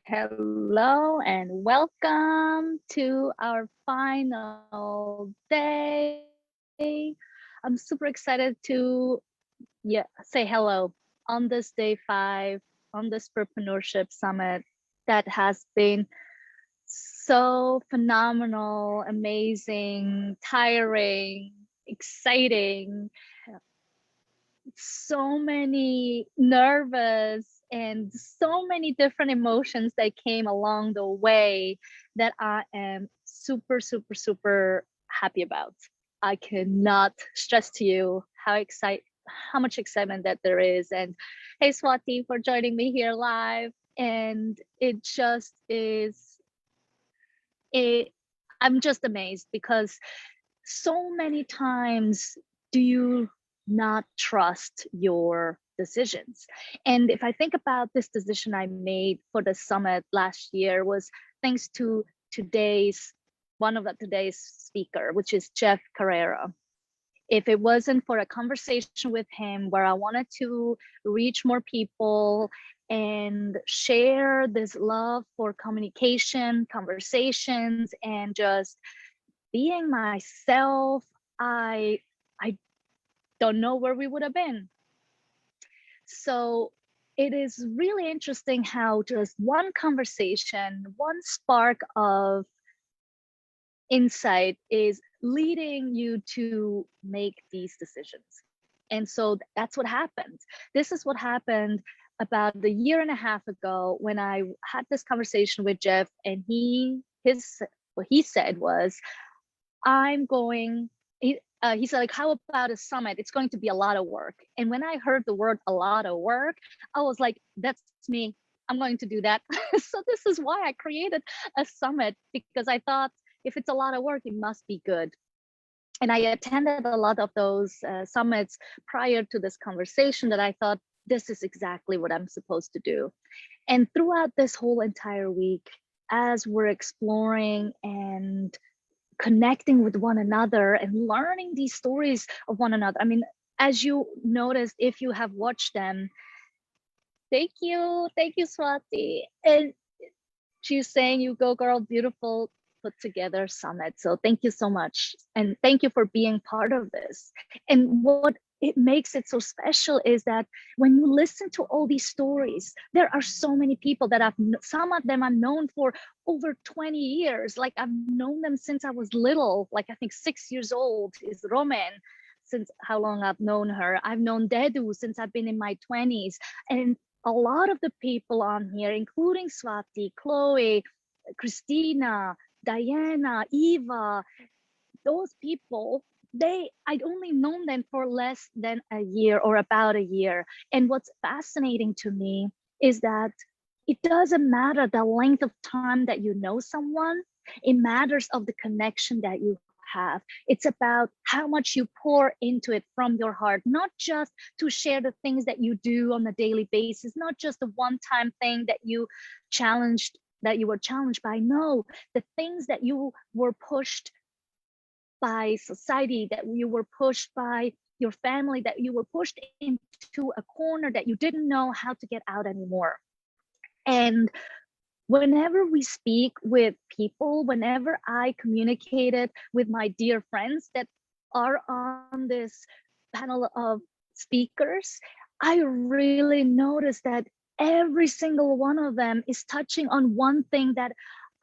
Hello and welcome to our final day. I'm super excited to say hello on this day 5 on this Entrepreneurship Summit that has been so phenomenal, amazing, tiring, exciting, so many nervous and so many different emotions that came along the way that I am super happy about. I cannot stress to you how much excitement that there is. And hey Swati for joining me here live. And it just is it I'm just amazed because so many times do you not trust your decisions. And if I think about this decision I made for the summit last year was thanks to today's one of the today's speaker, which is Jeff Carrera. If it wasn't for a conversation with him where I wanted to reach more people and share this love for communication, conversations, and just being myself, I don't know where we would have been. So it is really interesting how just one conversation, one spark of insight is leading you to make these decisions. And so that's what happened. This is what happened about a year and a half ago when I had this conversation with Jeff, and what he said was, I'm going, he said, like, how about a summit? It's going to be a lot of work. And when I heard the word a lot of work, I was like, that's me. I'm going to do that. So this is why I created a summit, because I thought if it's a lot of work, it must be good. And I attended a lot of those summits prior to this conversation that I thought this is exactly what I'm supposed to do. And throughout this whole entire week, as we're exploring and connecting with one another and learning these stories of one another. I mean, as you noticed, if you have watched them, thank you, Swati. And she's saying, you go girl, beautiful put together summit. So thank you so much. And thank you for being part of this. And what it makes it so special is that when you listen to all these stories, there are so many people that some of them I've known for over 20 years. Like I've known them since I was little, like I think 6 years old is Roman, since how long I've known her. I've known Dedu since I've been in my 20s. And a lot of the people on here, including Swati, Chloe, Christina, Diana, Eva, those people, I'd only known them for less than a year or about a year. And what's fascinating to me is that it doesn't matter the length of time that you know someone, it matters of the connection that you have. It's about how much you pour into it from your heart, not just to share the things that you do on a daily basis, not just the one-time thing that you were challenged by. No, the things that you were pushed by society, that you were pushed by your family, that you were pushed into a corner that you didn't know how to get out anymore. And whenever we speak with people, whenever I communicated with my dear friends that are on this panel of speakers, I really noticed that every single one of them is touching on one thing that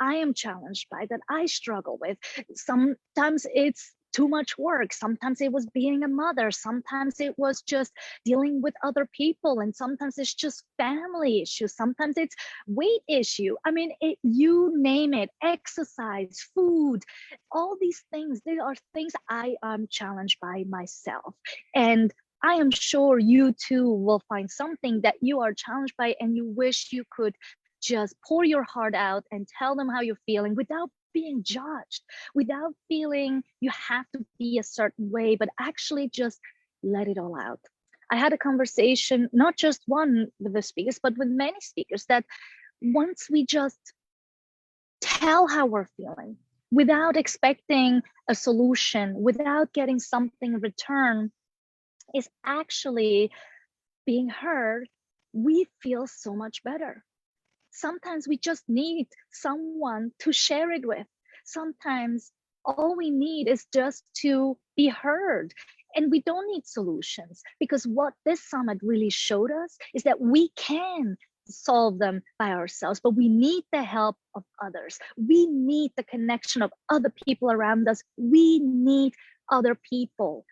I am challenged by, that I struggle with. Sometimes it's too much work. Sometimes it was being a mother. Sometimes it was just dealing with other people. And sometimes it's just family issues. Sometimes it's weight issue. I mean, you name it, exercise, food, all these things, they are things I am challenged by myself. And I am sure you too will find something that you are challenged by and you wish you could just pour your heart out and tell them how you're feeling without being judged, without feeling you have to be a certain way, but actually just let it all out. I had a conversation, not just one with the speakers, but with many speakers, that once we just tell how we're feeling without expecting a solution, without getting something in return, is actually being heard, we feel so much better. Sometimes we just need someone to share it with. Sometimes all we need is just to be heard. And we don't need solutions, because what this summit really showed us is that we can solve them by ourselves, but we need the help of others. We need the connection of other people around us. We need other people.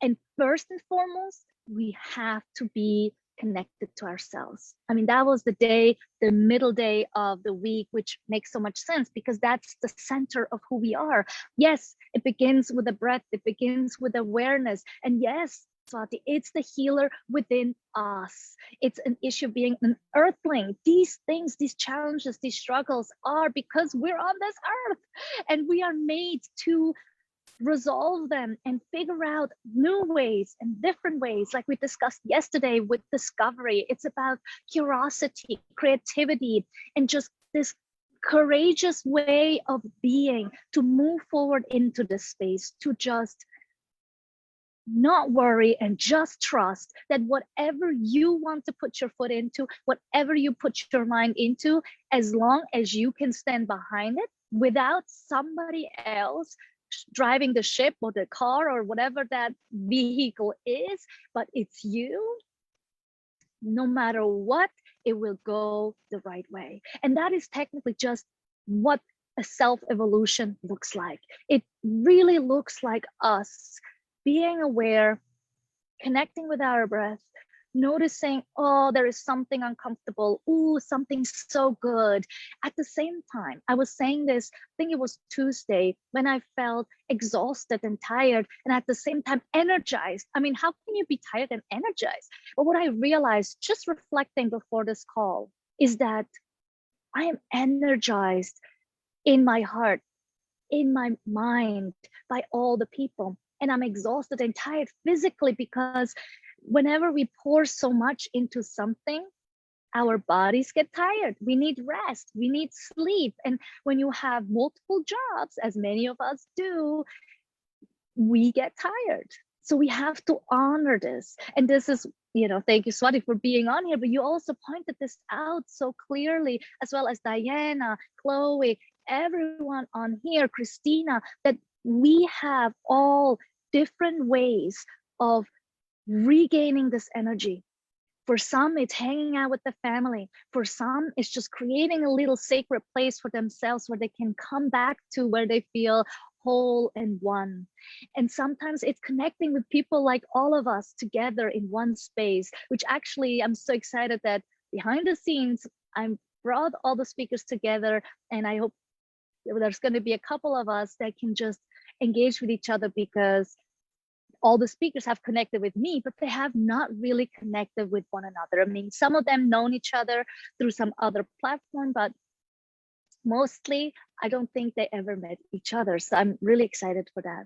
And first and foremost, we have to be connected to ourselves. I mean, that was the middle day of the week, which makes so much sense because that's the center of who we are. Yes, it begins with the breath, it begins with awareness. And yes, Swati, it's the healer within us. It's an issue of being an earthling. These things, these challenges, these struggles are because we're on this earth and we are made to resolve them and figure out new ways and different ways, like we discussed yesterday with discovery. It's about curiosity, creativity, and just this courageous way of being to move forward into this space, to just not worry and just trust that whatever you want to put your foot into, whatever you put your mind into, as long as you can stand behind it without somebody else driving the ship or the car or whatever that vehicle is, but it's you, no matter what, it will go the right way. And that is technically just what a self-evolution looks like. It really looks like us being aware, connecting with our breath, noticing, oh, there is something uncomfortable. Ooh, something so good. At the same time, I was saying this, I think it was Tuesday, when I felt exhausted and tired, and at the same time energized. I mean, how can you be tired and energized? But what I realized just reflecting before this call is that I am energized in my heart, in my mind, by all the people. And I'm exhausted and tired physically because whenever we pour so much into something, our bodies get tired. We need rest, we need sleep. And when you have multiple jobs, as many of us do, we get tired. So we have to honor this. And this is, thank you, Swati, for being on here, but you also pointed this out so clearly, as well as Diana, Chloe, everyone on here, Christina, that we have all different ways of regaining this energy. For some, it's hanging out with the family. For some, it's just creating a little sacred place for themselves where they can come back to where they feel whole and one. And sometimes it's connecting with people like all of us together in one space, which actually I'm so excited that behind the scenes, I'm brought all the speakers together, and I hope there's going to be a couple of us that can just engage with each other, because all the speakers have connected with me, but they have not really connected with one another. I mean, some of them known each other through some other platform, but mostly I don't think they ever met each other. So I'm really excited for that.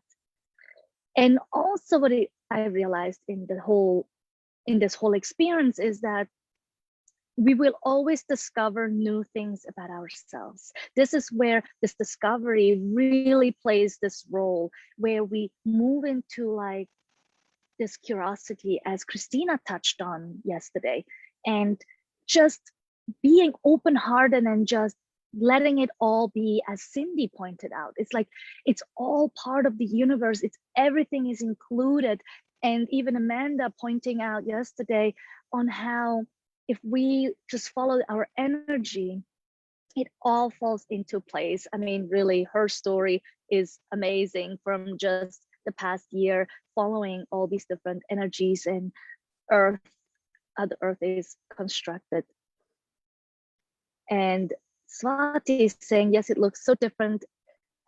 And also what I realized in this whole experience is that we will always discover new things about ourselves. This is where this discovery really plays this role, where we move into like this curiosity, as Christina touched on yesterday, and just being open-hearted and just letting it all be, as Cindy pointed out. It's like, it's all part of the universe. It's everything is included. And even Amanda pointing out yesterday on how if we just follow our energy, it all falls into place. I mean, really, her story is amazing, from just the past year, following all these different energies and Earth, how the Earth is constructed. And Swati is saying, yes, it looks so different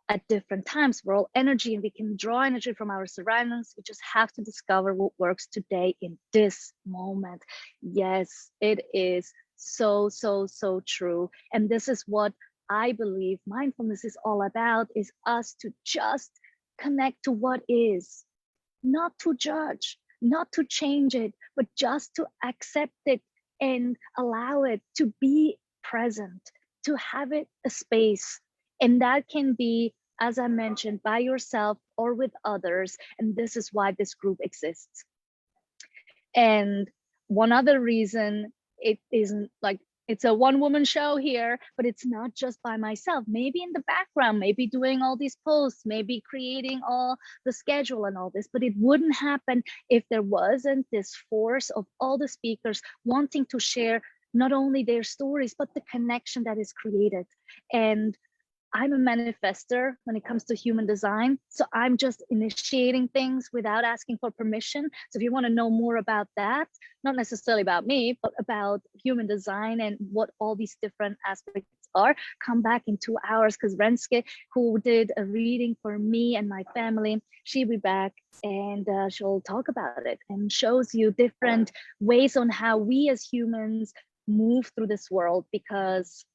at different times. We're all energy and we can draw energy from our surroundings. We just have to discover what works today in this moment. Yes, it is so, so, so true. And this is what I believe mindfulness is all about, is us to just connect to what is, not to judge, not to change it, but just to accept it and allow it to be present, to have it a space. And that can be, as I mentioned, by yourself or with others. And this is why this group exists. And one other reason it isn't like it's a one-woman show here, but it's not just by myself. Maybe in the background, maybe doing all these posts, maybe creating all the schedule and all this, but it wouldn't happen if there wasn't this force of all the speakers wanting to share not only their stories, but the connection that is created. And I'm a manifester when it comes to human design. So I'm just initiating things without asking for permission. So if you want to know more about that, not necessarily about me, but about human design and what all these different aspects are, come back in 2 hours, because Renske, who did a reading for me and my family, she'll be back and she'll talk about it and shows you different ways on how we as humans move through this world, because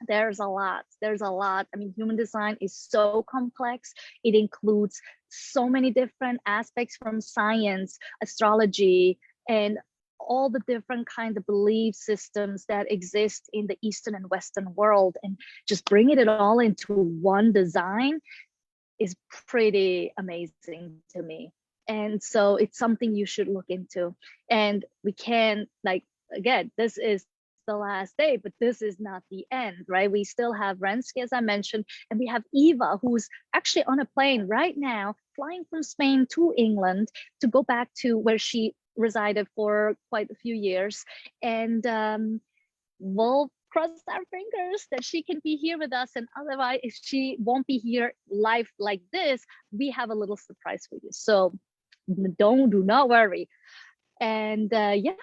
there's a lot. I mean, human design is so complex. It includes so many different aspects, from science, astrology, and all the different kind of belief systems that exist in the Eastern and Western world, and just bringing it all into one design is pretty amazing to me. And so it's something you should look into. And we can, like, again, this is the last day, but this is not the end, right? We still have Renske, as I mentioned, and we have Eva, who's actually on a plane right now, flying from Spain to England to go back to where she resided for quite a few years. And we'll cross our fingers that she can be here with us. And otherwise, if she won't be here live like this, we have a little surprise for you. So do not worry. And yeah,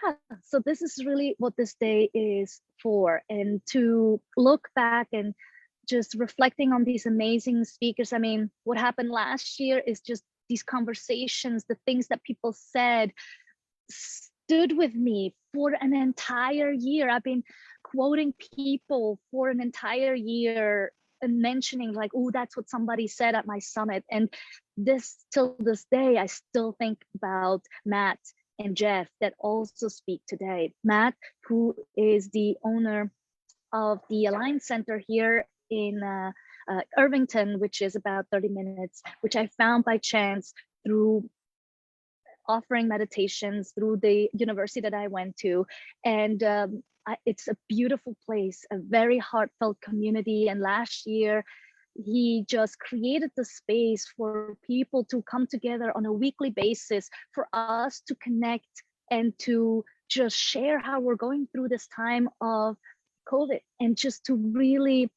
so this is really what this day is for, and to look back and just reflecting on these amazing speakers. I mean, what happened last year is just these conversations, the things that people said stood with me for an entire year. I've been quoting people for an entire year and mentioning like, oh, that's what somebody said at my summit. And this, till this day, I still think about Matt and Jeff that also speak today. Matt, who is the owner of the Alliance Center here in Irvington, which is about 30 minutes, which I found by chance through offering meditations through the university that I went to. And it's a beautiful place, a very heartfelt community. And last year, he just created the space for people to come together on a weekly basis, for us to connect and to just share how we're going through this time of COVID, and just to really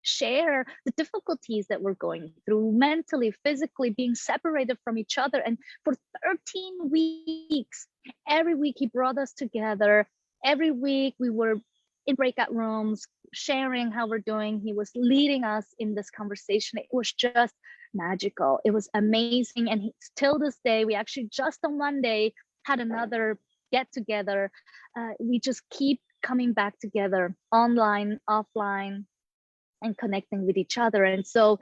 share the difficulties that we're going through mentally, physically, being separated from each other. And for 13 weeks, every week he brought us together. Every week we were in breakout rooms, sharing how we're doing. He was leading us in this conversation. It was just magical. It was amazing. And till this day, we actually just on Monday had another get together. We just keep coming back together, online, offline, and connecting with each other. And so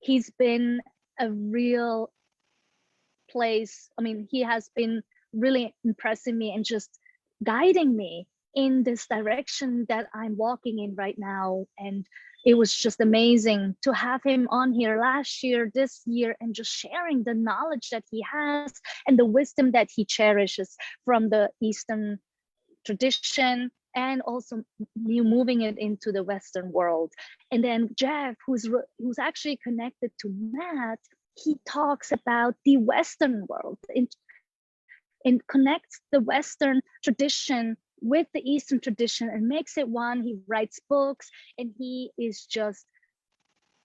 he's been a real place. I mean, he has been really impressing me and just guiding me in this direction that I'm walking in right now. And it was just amazing to have him on here last year, this year, and just sharing the knowledge that he has and the wisdom that he cherishes from the Eastern tradition, and also moving it into the Western world. And then Jeff, who's actually connected to Matt, he talks about the Western world and connects the Western tradition with the Eastern tradition and makes it one. He writes books, and he is just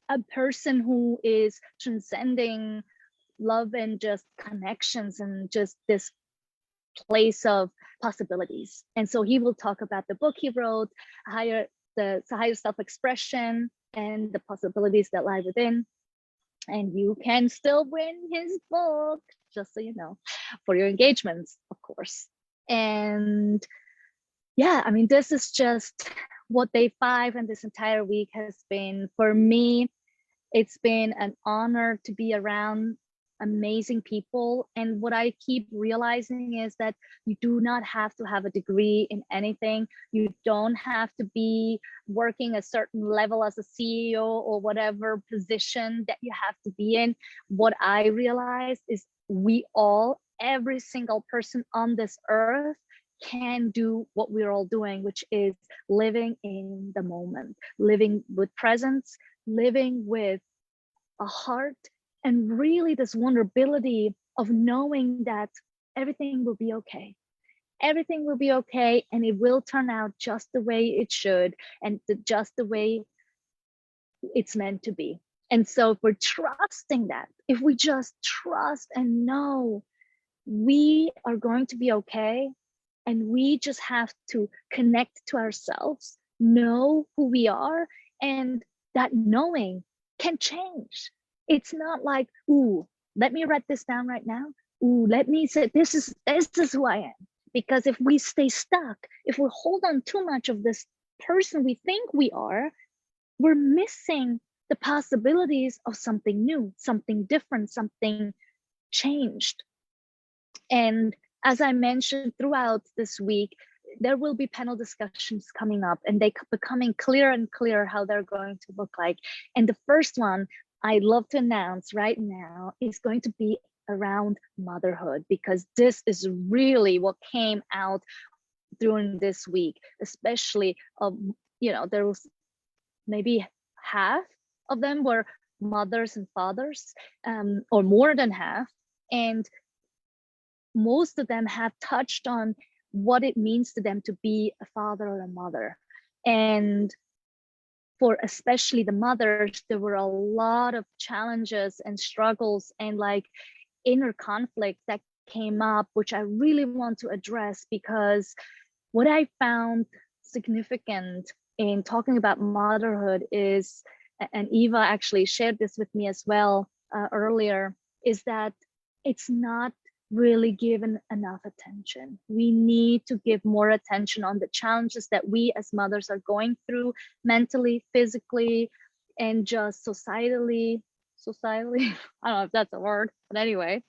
a person who is transcending love and just connections and just this place of possibilities. And so he will talk about the book he wrote, higher self-expression, and the possibilities that lie within. And you can still win his book, just so you know, for your engagements, of course. And yeah, I mean, this is just what day 5 and this entire week has been for me. It's been an honor to be around amazing people. And what I keep realizing is that you do not have to have a degree in anything. You don't have to be working a certain level as a CEO or whatever position that you have to be in. What I realize is we all, every single person on this earth, can do what we're all doing, which is living in the moment, living with presence, living with a heart, and really this vulnerability of knowing that everything will be okay. Everything will be okay, and it will turn out just the way it should, and just the way it's meant to be. And so if we're trusting that, if we just trust and know we are going to be okay, and we just have to connect to ourselves, know who we are, and that knowing can change. It's not like, ooh, let me write this down right now. Ooh, let me say this is who I am. Because if we stay stuck, if we hold on too much of this person we think we are, we're missing the possibilities of something new, something different, something changed. And as I mentioned throughout this week, there will be panel discussions coming up, and they becoming clearer and clearer how they're going to look like. And the first one I'd love to announce right now is going to be around motherhood, because this is really what came out during this week, especially there was maybe half of them were mothers and fathers, or more than half, and most of them have touched on what it means to them to be a father or a mother. And for especially the mothers, there were a lot of challenges and struggles and like inner conflict that came up, which I really want to address, because what I found significant in talking about motherhood is, and Eva actually shared this with me as well earlier, is that it's not really given enough attention. We need to give more attention on the challenges that we as mothers are going through mentally, physically, and just societally, I don't know if that's a word, but anyway,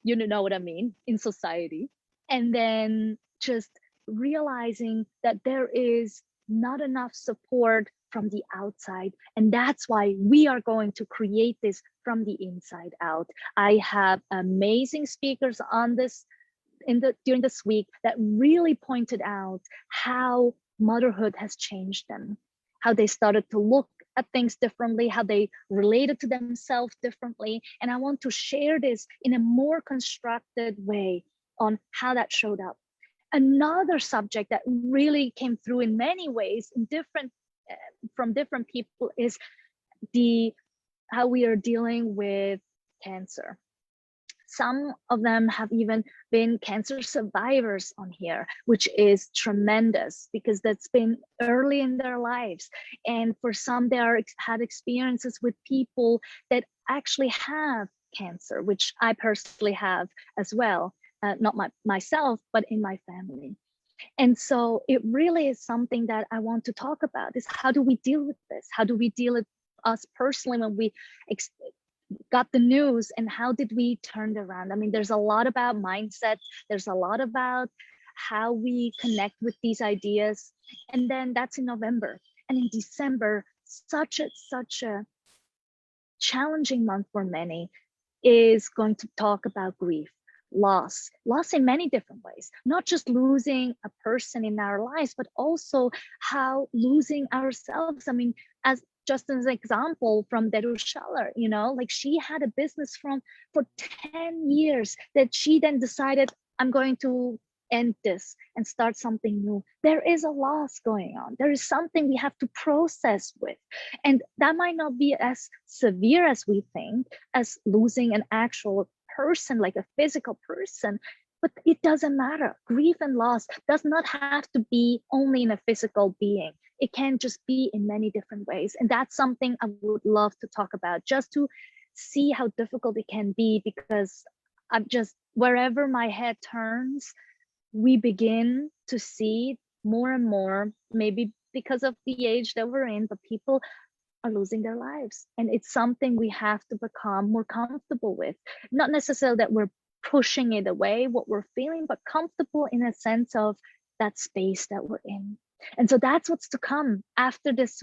you know what I mean, in society. And then just realizing that there is not enough support from the outside. And that's why we are going to create this from the inside out. I have amazing speakers on this during this week that really pointed out how motherhood has changed them, how they started to look at things differently, how they related to themselves differently. And I want to share this in a more constructed way on how that showed up. Another subject that really came through in many ways in from different people is how we are dealing with cancer. Some of them have even been cancer survivors on here, which is tremendous because that's been early in their lives. And for some, they had experiences with people that actually have cancer, which I personally have as well. Not myself, but in my family. And so it really is something that I want to talk about, is how do we deal with this? How do we deal with us personally when we got the news, and how did we turn it around? I mean, there's a lot about mindset. There's a lot about how we connect with these ideas. And then that's in November. And in December, such a challenging month for many, is going to talk about grief. Loss in many different ways, not just losing a person in our lives, but also how losing ourselves. I mean, as just as an example from Deru Schaller, like she had a business for 10 years that she then decided, I'm going to end this and start something new. There is a loss going on. There is something we have to process with. And that might not be as severe as we think, as losing an actual person, like a physical person, but it doesn't matter. Grief and loss does not have to be only in a physical being. It can just be in many different ways. And that's something I would love to talk about, just to see how difficult it can be, because I'm just, wherever my head turns, we begin to see more and more, maybe because of the age that we're in, but people are losing their lives. And it's something we have to become more comfortable with. Not necessarily that we're pushing it away, what we're feeling, but comfortable in a sense of that space that we're in. And so that's what's to come after this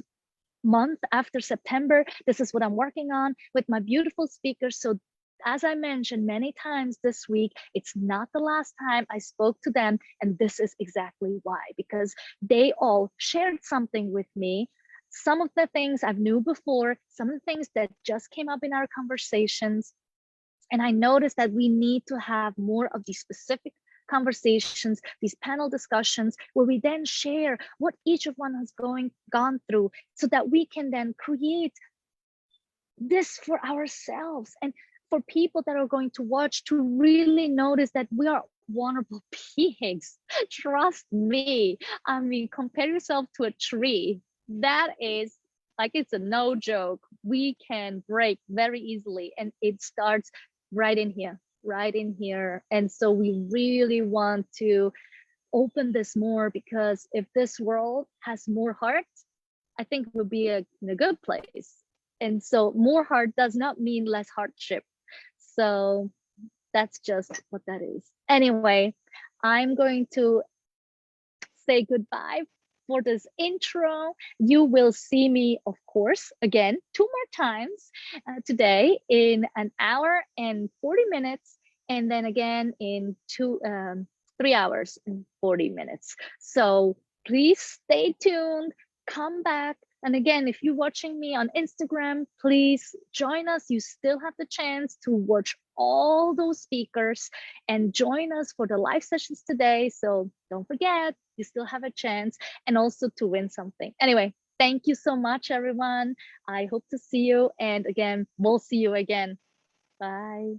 month, after September. This is what I'm working on with my beautiful speakers. So as I mentioned many times this week, it's not the last time I spoke to them. And this is exactly why, because they all shared something with me. Some of the things I've knew before, some of the things that just came up in our conversations. And I noticed that we need to have more of these specific conversations, these panel discussions, where we then share what each of one has gone through, so that we can then create this for ourselves and for people that are going to watch, to really notice that we are vulnerable beings. Trust me. I mean, compare yourself to a tree. That is like, it's a no joke. We can break very easily, and it starts right in here, right in here. And so we really want to open this more, because if this world has more heart, I think we'll be in a good place. And so more heart does not mean less hardship. So that's just what that is. Anyway, I'm going to say goodbye for this intro. You will see me, of course, again, 2 more times today, in an hour and 40 minutes, and then again in 3 hours and 40 minutes. So please stay tuned, come back. And again, if you're watching me on Instagram, please join us. You still have the chance to watch all those speakers and join us for the live sessions today. So don't forget, you still have a chance, and also to win something. Anyway, thank you so much, everyone. I hope to see you. And again, we'll see you again. Bye.